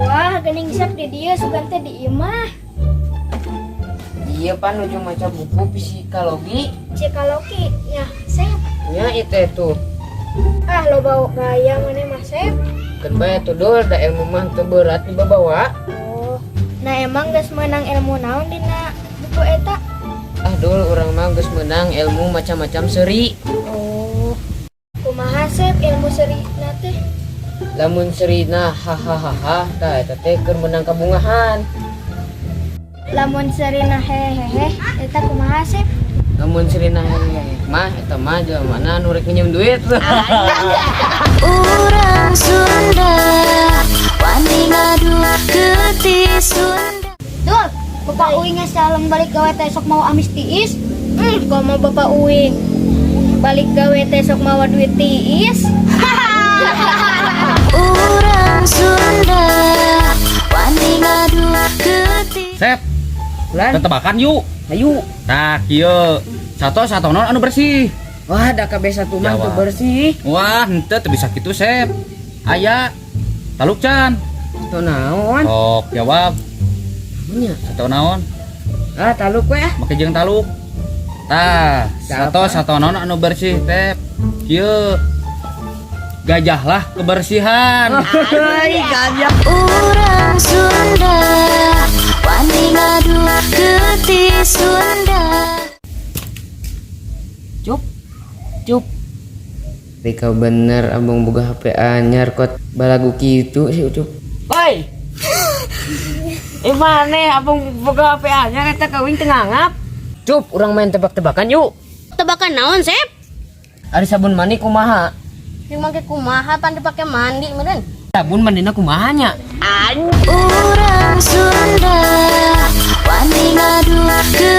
Wah, gening sep di dia sugan teh di imah. Iya pan ujung maca buku psikologi. Psikologi ya, sep. Ya itu. Ah, lo bawa gaya mana mah sep? Kan bae tuh dol da ilmu mah teu berat dibawa. Oh, nah emang geus menang ilmu naon dina buku eta? Ah dol urang mah geus meunang ilmu macam-macam seri. Oh, kumaha sep ilmu serina teh? Lamun serina hahaha tah eta teh keur meunang kabungahan. Lamun serina hehehe, eta kumaha sep? Lamun serina mah eta mah jelema nu rek minjem duit. Urang Sunda wani ngadu ke Sunda. Dul, Bapak Uing saleng balik gawe teh sok mau amis tiis. Komo Bapak Uing balik gawe teh sok mawa duit tiis. Urang Sunda wani ngadu ke Sep, Lan, tetebakan yuk. ayo. Nah, kieu. Satu non anu bersih. Wah, da kabeh satu mah teu Jawab. bersih. Wah, henteu teu bisa kitu, Sep. Aya taluk can. Teu naon? Sok jawab. Nya. Satu naon? Ah, taluk we ah. Make jeung taluk. Tah, Siapa? satu non anu bersih, Sep. Kieu. Gajah lah kebersihan. Ai, gajah. Urang Sunda wani ngadu ke Sunda. Cup. Rika bener abang boga HP anyar kot balagu kitu sih Cup. Woi. Mane abang boga HP anyar eta kawin teu ngangap. Cup, urang main tebak-tebakan yuk. Tebakan naon, Sep? Ada sabun mandi kumaha? Yang make kumaha pan dipake mandi meureun. Sabun mandina kumaha nya? Urang Sunda wani ngadu ke